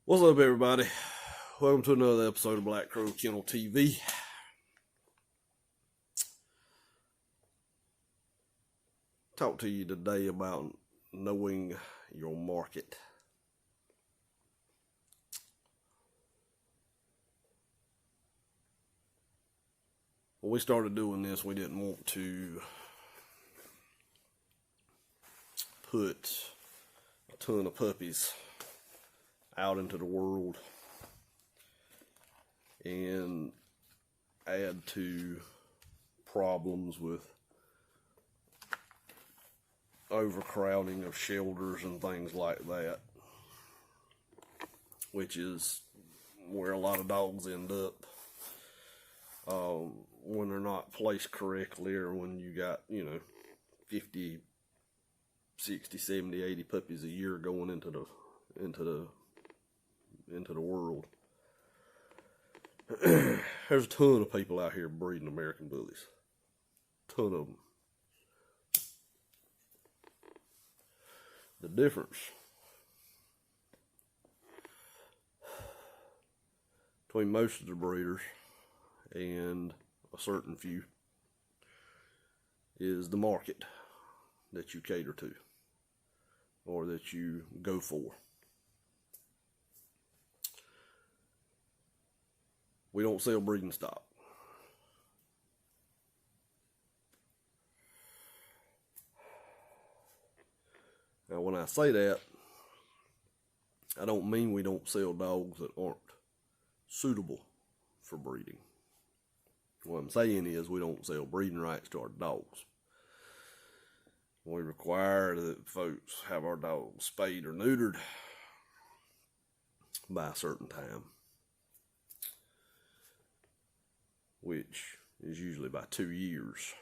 What's up, everybody? Welcome to another episode of Black Crow Kennel TV. Talk to you today about knowing your market. When we started doing this, we didn't want to put a ton of puppies out into the world and add to problems with overcrowding of shelters and things like that, which is where a lot of dogs end up when they're not placed correctly, or when you got 50, 60, 70, 80 puppies a year going into the world. There's a ton of people out here breeding American bullies. Ton of them. The difference between most of the breeders and a certain few is the market that you cater to or that you go for. We don't sell breeding stock. Now, when I say that, I don't mean we don't sell dogs that aren't suitable for breeding. What I'm saying is we don't sell breeding rights to our dogs. We require that folks have our dogs spayed or neutered by a certain time, which is usually by 2 years,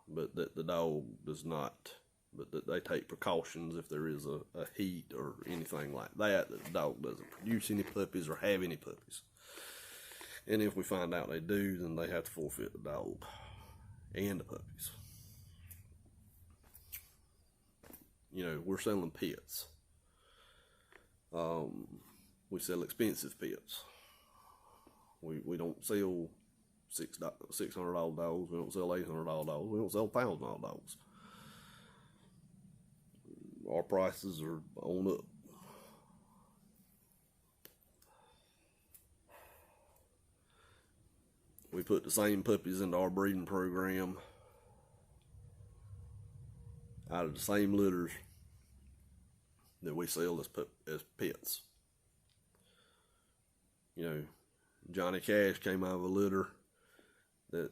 but that the dog does not, but that they take precautions if there is a heat or anything like that, that the dog doesn't produce any puppies or have any puppies. And if we find out they do, then they have to forfeit the dog and the puppies. We're selling pets. We sell expensive pets. We don't sell $600 dogs. We don't sell $800 dogs. We don't sell $1,000 dogs. Our prices are on up. We put the same puppies into our breeding program out of the same litters that we sell as pets. Johnny Cash came out of a litter that,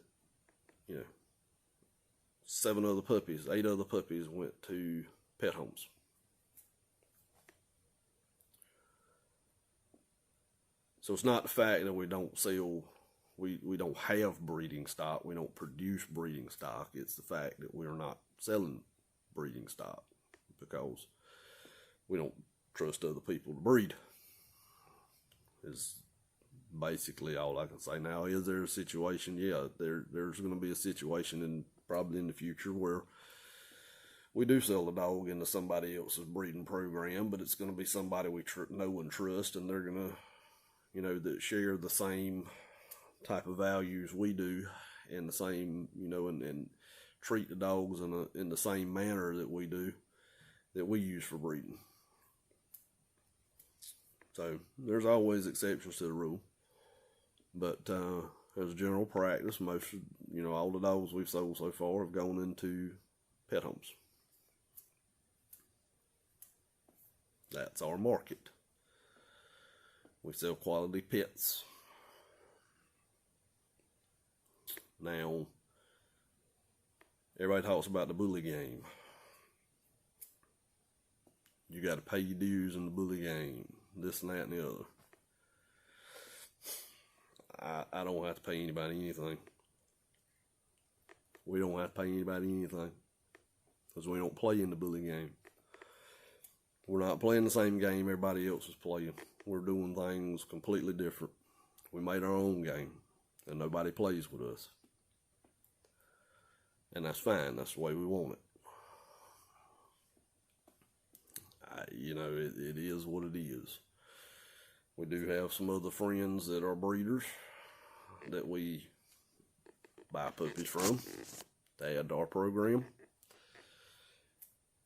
8 other puppies went to pet homes. So it's not the fact that we don't sell, we don't have breeding stock, we don't produce breeding stock. It's the fact that we're not selling breeding stock because we don't trust other people to breed. Is basically all I can say. Now, is there a situation? Yeah, there's going to be a situation probably in the future where we do sell a dog into somebody else's breeding program, but it's going to be somebody we know and trust, and they're going to, that share the same type of values we do, and the same, and treat the dogs in the same manner that we do, that we use for breeding. So there's always exceptions to the rule, but as a general practice, most, all the dogs we've sold so far have gone into pet homes. That's our market. We sell quality pets. Now, everybody talks about the bully game. You got to pay your dues in the bully game. This and that and the other. I don't have to pay anybody anything. We don't have to pay anybody anything because we don't play in the bully game. We're not playing the same game everybody else is playing. We're doing things completely different. We made our own game, and nobody plays with us. And that's fine. That's the way we want it. It is what it is. We do have some other friends that are breeders that we buy puppies from to add to our program.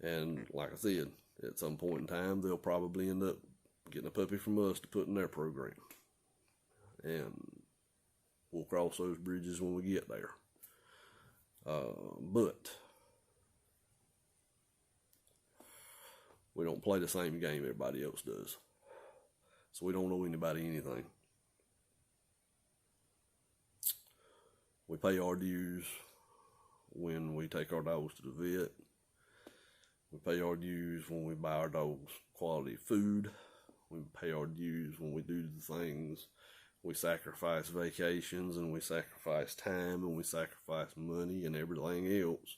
And like I said, at some point in time, they'll probably end up getting a puppy from us to put in their program. And we'll cross those bridges when we get there. But we don't play the same game everybody else does. So we don't owe anybody anything. We pay our dues when we take our dogs to the vet. We pay our dues when we buy our dogs quality food. We pay our dues when we do the things. We sacrifice vacations, and we sacrifice time, and we sacrifice money and everything else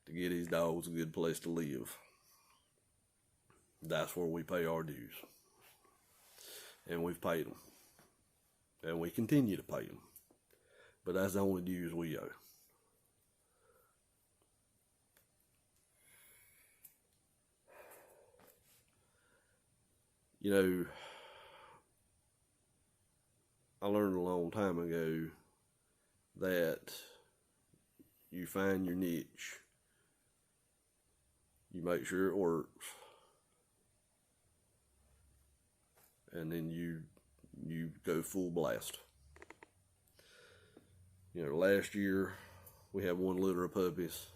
to get these dogs a good place to live. That's where we pay our dues. And we've paid them. And we continue to pay them. But that's the only dues we owe. You know, I learned a long time ago that you find your niche, you make sure it works, and then you go full blast. You know, last year we had 1 litter of puppies.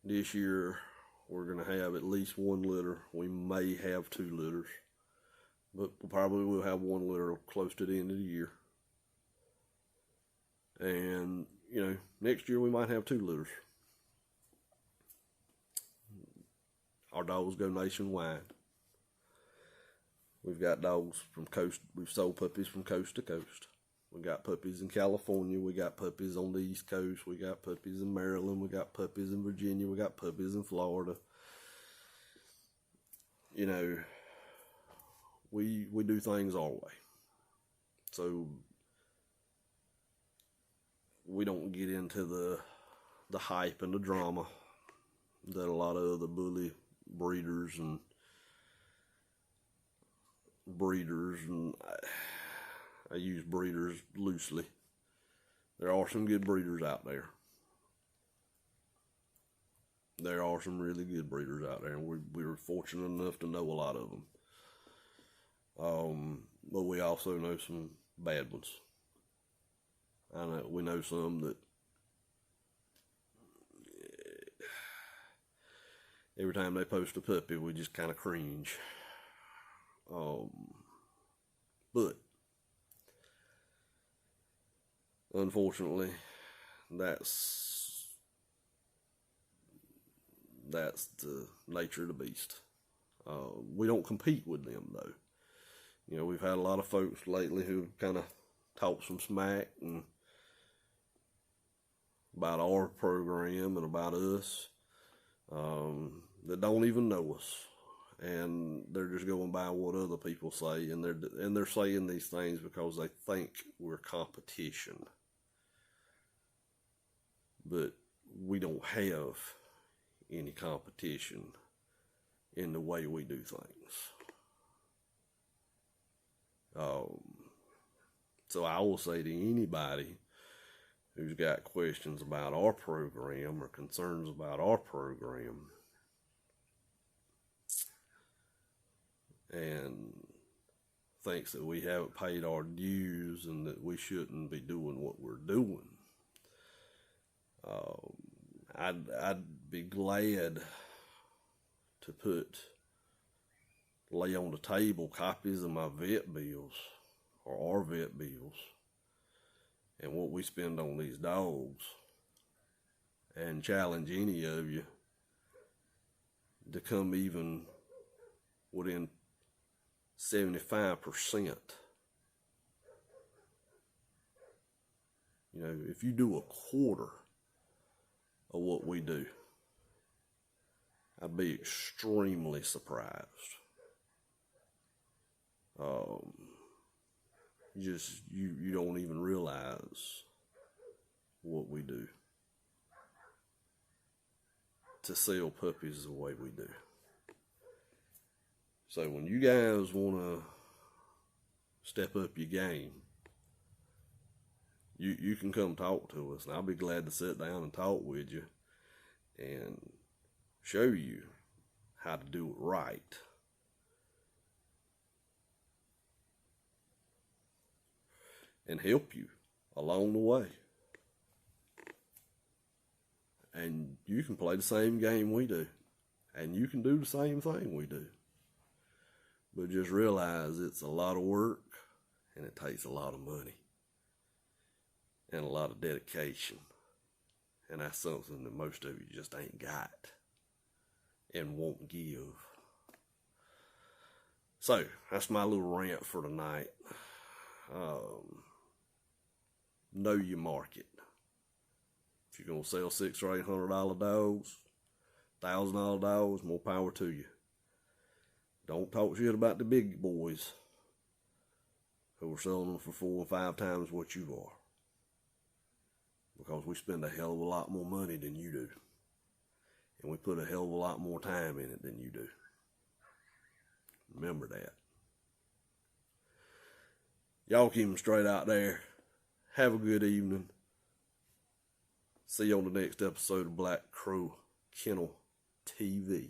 This year we're going to have at least 1 litter. We may have 2 litters, but we probably will have 1 litter close to the end of the year. And, you know, next year we might have 2 litters. Our dogs go nationwide. We've got dogs from coast. We've sold puppies from coast to coast. We got puppies in California. We got puppies on the East Coast. We got puppies in Maryland. We got puppies in Virginia. We got puppies in Florida. You know, we do things our way. So we don't get into the hype and the drama that a lot of other bully breeders and I use breeders loosely. There are some good breeders out there. There are some really good breeders out there, and we're fortunate enough to know a lot of them. But we also know some bad ones. I know we know some that every time they post a puppy, we just kind of cringe. But unfortunately, that's the nature of the beast. We don't compete with them, though. You know, we've had a lot of folks lately who kind of talk some smack and about our program and about us that don't even know us, and they're just going by what other people say, and they're saying these things because they think we're competition. But we don't have any competition in the way we do things. So I will say to anybody who's got questions about our program or concerns about our program and thinks that we haven't paid our dues and that we shouldn't be doing what we're doing, I'd be glad to lay on the table copies of my vet bills or our vet bills and what we spend on these dogs, and challenge any of you to come even within 75%. You know, if you do a quarter of what we do, I'd be extremely surprised. You don't even realize what we do to sell puppies the way we do. So when you guys want to step up your game, you can come talk to us, and I'll be glad to sit down and talk with you and show you how to do it right. And help you along the way. And you can play the same game we do. And you can do the same thing we do. But just realize it's a lot of work, and it takes a lot of money and a lot of dedication. And that's something that most of you just ain't got and won't give. So, that's my little rant for tonight. Know your market. If you're going to sell $600 or $800 dogs, $1,000 dogs, more power to you. Don't talk shit about the big boys who are selling them for 4 or 5 times what you are. Because we spend a hell of a lot more money than you do. And we put a hell of a lot more time in it than you do. Remember that. Y'all keep them straight out there. Have a good evening. See you on the next episode of Black Crow Kennel TV.